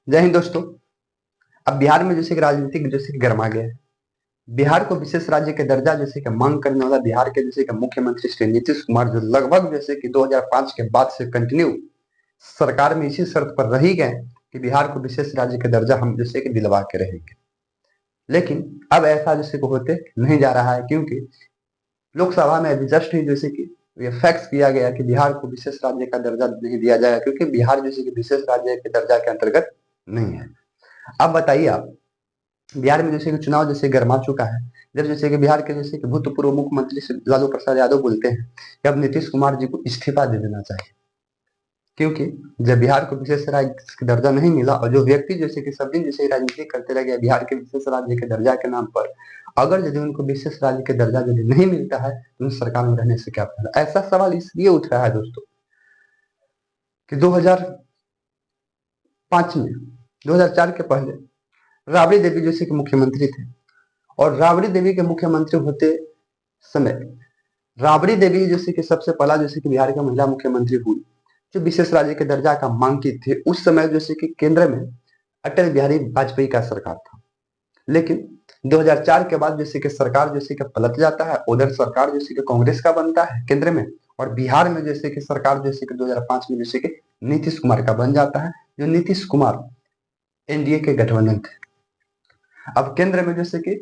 जय हिंद दोस्तों। अब बिहार में जैसे कि राजनीतिक जैसे कि गर्मा गया है। बिहार को विशेष राज्य के दर्जा जैसे कि मांग करने वाला बिहार के जैसे कि मुख्यमंत्री श्री नीतीश कुमार, जो लगभग जैसे कि 2005 के बाद से कंटिन्यू सरकार में इसी शर्त पर रही गए कि बिहार को विशेष राज्य का दर्जा हम जैसे कि दिलवा के रहेंगे। लेकिन अब ऐसा जैसे कि होते नहीं जा रहा है, क्योंकि लोकसभा में अभी जस्ट ही जैसे कि ये फैक्स किया गया कि बिहार को विशेष राज्य का दर्जा नहीं दिया जाएगा, क्योंकि बिहार जैसे कि विशेष राज्य के दर्जा के अंतर्गत नहीं है। अब बताइए आप, बिहार में जैसे कि चुनाव जैसे गरमा चुका है। जब जैसे कि बिहार के जैसे कि भूतपूर्व मुख्यमंत्री श्री लालू प्रसाद यादव बोलते हैं कि अब नीतीश कुमार जी को इस्तीफा दे देना चाहिए, क्योंकि जब बिहार को विशेष राज्य का दर्जा नहीं मिला और जो व्यक्ति जैसे कि सब दिन जैसे राजनीति करते रह गए बिहार के विशेष राज्य के दर्जा के नाम पर, अगर यदि उनको विशेष राज्य के दर्जा यदि नहीं मिलता है तो उन सरकार में रहने से क्या फायदा। ऐसा सवाल इसलिए उठ रहा है दोस्तों कि 2005 में, 2004 के पहले राबड़ी देवी जैसे कि मुख्यमंत्री थे, और राबड़ी देवी के मुख्यमंत्री होते समय राबड़ी देवी जैसे कि सबसे पहला जैसे कि बिहार का महिला मुख्यमंत्री हुई जो विशेष राज्य के दर्जा का मांग की थी। उस समय जैसे कि केंद्र में अटल बिहारी वाजपेयी का सरकार था। लेकिन 2004 के बाद जैसे कि सरकार जैसे कि पलट जाता है, उधर सरकार जैसे कि कांग्रेस का बनता है केंद्र में, और बिहार में जैसे कि सरकार जैसे कि 2005 में जैसे कि नीतीश कुमार का बन जाता है, जो नीतीश कुमार एनडीए के गठबंधन थे। अब केंद्र में जैसे कि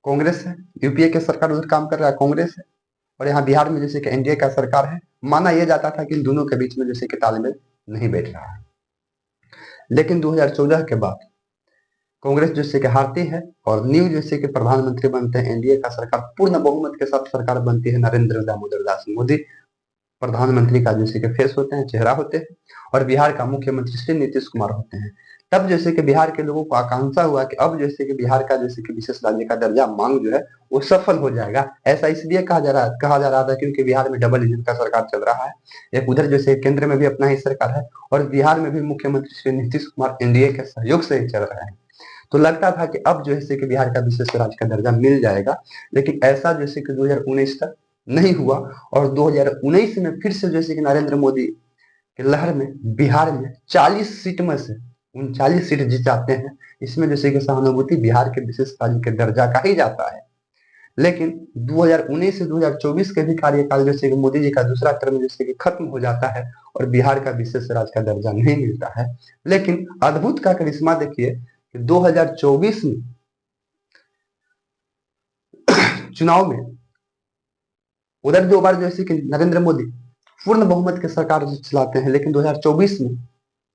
कांग्रेस है, यूपीए के सरकार उधर काम कर रहा है कांग्रेस है, और यहाँ बिहार में जैसे कि एनडीए का सरकार है। माना यह जाता था कि इन दोनों के बीच में जैसे कि तालमेल नहीं बैठ रहा है। लेकिन 2014 के बाद कांग्रेस जैसे कि हारती है और न्यू जैसे कि प्रधानमंत्री बनते हैं, एनडीए का सरकार पूर्ण बहुमत के साथ सरकार बनती है, नरेंद्र दामोदर दास मोदी प्रधानमंत्री का जैसे कि फेस होते हैं, चेहरा होते हैं, और बिहार का मुख्यमंत्री श्री नीतीश कुमार होते हैं। तब जैसे कि बिहार के लोगों को आकांक्षा हुआ कि अब जैसे कि बिहार का जैसे कि विशेष राज्य का दर्जा मांग जो है वो सफल हो जाएगा। ऐसा इसलिए कहा जा रहा था क्योंकि बिहार में डबल इंजन का सरकार चल रहा है। एक उधर जैसे केंद्र में भी अपना ही सरकार है और बिहार में भी मुख्यमंत्री श्री नीतीश कुमार एनडीए के सहयोग से ही चल रहे हैं। तो लगता था कि अब जैसे कि बिहार का विशेष राज्य का दर्जा मिल जाएगा। लेकिन ऐसा जैसे कि 2019 तक नहीं हुआ, और 2019 में फिर से जैसे कि नरेंद्र मोदी की लहर में बिहार में 40 सीट में से 39 सीट जीत जाते हैं। इसमें जैसे कि सहानुभूति बिहार के विशेष राज्य के दर्जा का ही जाता है। लेकिन 2019 से 2024 के भी कार्यकाल जैसे कि मोदी जी का दूसरा टर्म जैसे कि खत्म हो जाता है और बिहार का विशेष राज्य का दर्जा नहीं मिलता है। लेकिन अद्भुत का करिश्मा देखिए कि 2024 में चुनाव में उधर 2 बार जैसे कि नरेंद्र मोदी पूर्ण बहुमत के सरकार चलाते हैं, लेकिन 2024 में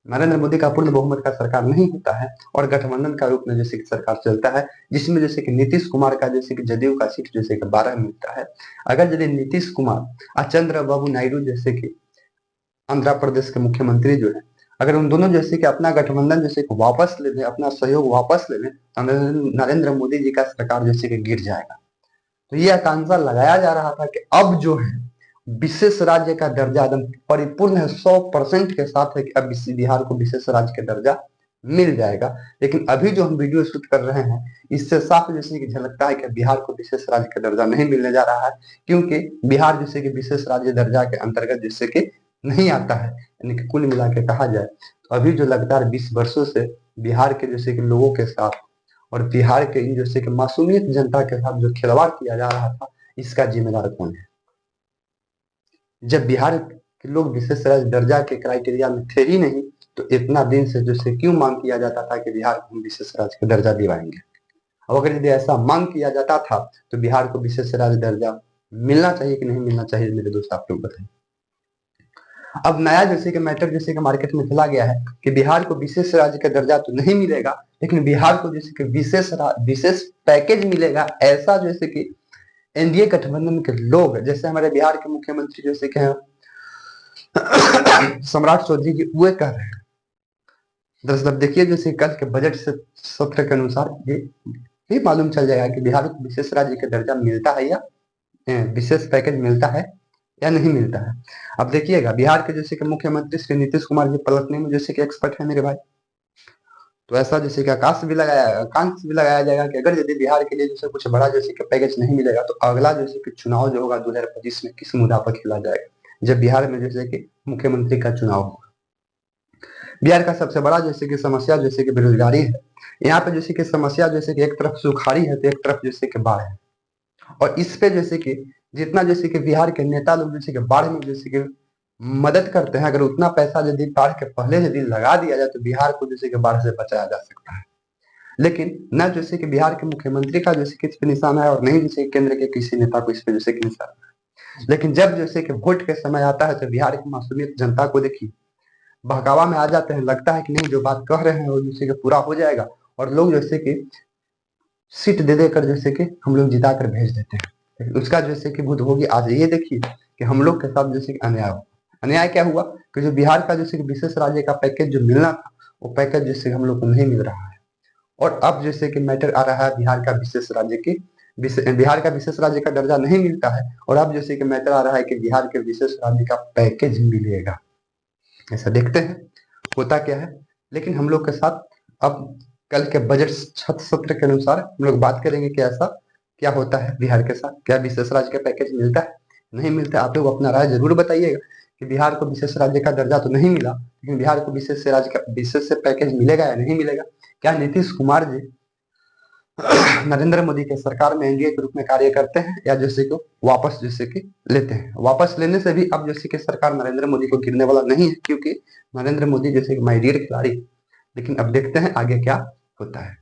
नरेंद्र मोदी का पूर्ण बहुमत का सरकार नहीं होता है और गठबंधन का रूप में जैसे कि सरकार चलता है, जिसमें जैसे कि नीतीश कुमार का जैसे कि जदयू का सीट जैसे कि 12 मिलता है। अगर यदि नीतीश कुमार और चंद्रबाबू नायडू जैसे कि आंध्र प्रदेश के मुख्यमंत्री जो है, अगर उन दोनों जैसे कि अपना गठबंधन जैसे कि वापस ले लें, अपना सहयोग वापस ले लें, तो नरेंद्र मोदी जी का सरकार जैसे कि गिर जाएगा। तो ये आकांक्षा लगाया जा रहा था कि अब जो है विशेष राज्य का दर्जा एकदम परिपूर्ण है, 100% के साथ है कि अब इस बिहार को विशेष राज्य का दर्जा मिल जाएगा। लेकिन अभी जो हम वीडियो शूट कर रहे हैं इससे साफ जैसे कि झलकता है कि बिहार को विशेष राज्य का दर्जा नहीं मिलने जा रहा है, क्योंकि बिहार जैसे कि विशेष राज्य दर्जा के अंतर्गत जैसे कि नहीं आता है। यानी कि कुल मिला के कहा जाए तो अभी जो लगातार 20 वर्षों से बिहार के जैसे कि लोगों के साथ और बिहार के इन जैसे कि मासूमियत जनता के साथ जो खिलवाड़ किया जा रहा था, इसका जिम्मेदार कौन है। जब बिहार के लोग विशेष राज्य दर्जा के क्राइटेरिया में थे ही नहीं, तो इतना दिन से जैसे क्यों मांग किया जाता था कि बिहार को हम विशेष राज्य का दर्जा दिलाएंगे। अब अगर यदि ऐसा मांग किया जाता था तो बिहार को विशेष राज्य दर्जा मिलना चाहिए कि नहीं मिलना चाहिए, मेरे दोस्त आप लोग बताइए। अब नया जैसे कि मैटर जैसे कि मार्केट में चला गया है कि बिहार को विशेष राज्य का दर्जा तो नहीं मिलेगा, लेकिन बिहार को जैसे कि विशेष पैकेज मिलेगा। ऐसा जैसे कि एनडीए गठबंधन के लोग, जैसे हमारे बिहार के मुख्यमंत्री जैसे कि सम्राट चौधरी जी वे कह रहे हैं। दरअसल देखिए जैसे कल के बजट सत्र के अनुसार ये मालूम चल जाएगा कि बिहार को विशेष राज्य का दर्जा मिलता है या विशेष पैकेज मिलता है या नहीं मिलता है। अब देखिएगा बिहार के जैसे कि मुख्यमंत्री श्री नीतीश कुमार जी पलटने में जैसे कि एक्सपर्ट है मेरे भाई। तो ऐसा जैसे कि आकांक्ष भी लगाया जाएगा कि अगर यदि बिहार के लिए जैसे कुछ बड़ा जैसे कि पैकेज नहीं मिलेगा तो अगला जैसे कि चुनाव जो होगा 2025 में किस मुद्दा पर खेला जाएगा, जब बिहार में जैसे कि मुख्यमंत्री का चुनाव होगा। बिहार का सबसे बड़ा जैसे कि समस्या जैसे कि बेरोजगारी है। यहाँ पे जैसे कि समस्या जैसे कि एक तरफ सुखाड़ी है तो एक तरफ जैसे कि बाढ़ है। और इस पे जैसे कि जितना जैसे कि बिहार के नेता लोग जैसे कि बाढ़ में जैसे कि मदद करते हैं, अगर उतना पैसा यदि बाढ़ के पहले यदि लगा दिया जाए तो बिहार को जैसे कि बाढ़ से बचाया जा सकता है। लेकिन न जैसे कि बिहार के मुख्यमंत्री का जैसे कि इस पे निशाना है और नहीं जैसे कि केंद्र के किसी नेता को इस पे जैसे कि निशाना है। लेकिन जब जैसे कि वोट के समय आता है तो बिहार की मासूमियत जनता को देखिए, बहकावा में आ जाते हैं, लगता है कि नहीं जो बात कह रहे हैं वो जैसे कि पूरा हो जाएगा, और लोग जैसे कि सीट दे देकर जैसे कि हम लोग जिता कर भेज देते हैं। लेकिन उसका जैसे कि बुध होगी आज ये देखिए कि हम लोग के साथ जैसे कि अन्याय हुआ। अन्याय क्या हुआ कि जो बिहार का जैसे कि विशेष राज्य का पैकेज जो मिलना था वो पैकेज जैसे हम लोग को नहीं मिल रहा है। और अब जैसे कि मैटर आ रहा है बिहार का विशेष राज्य की बिहार का विशेष राज्य का दर्जा नहीं मिलता है, और अब जैसे कि मैटर आ रहा है कि बिहार के विशेष राज्य का पैकेज मिलेगा। ऐसा देखते हैं होता क्या है। लेकिन हम लोग के साथ अब कल के बजट छठ सत्र के अनुसार हम लोग बात करेंगे कि ऐसा क्या होता है बिहार के साथ, क्या विशेष राज्य का पैकेज मिलता है नहीं मिलता है। आप लोग अपना राय जरूर बताइएगा कि बिहार को विशेष राज्य का दर्जा तो नहीं मिला, लेकिन बिहार को विशेष से राज्य का विशेष से पैकेज मिलेगा या नहीं मिलेगा। क्या नीतीश कुमार जी नरेंद्र मोदी के सरकार में एनडीए के रूप में कार्य करते हैं या जैसे कि वापस जैसे कि लेते हैं। वापस लेने से भी अब जैसे कि सरकार नरेंद्र मोदी को गिरने वाला नहीं है, क्योंकि नरेंद्र मोदी जैसे कि माय डियर खिलाड़ी। लेकिन अब देखते हैं आगे क्या होता है।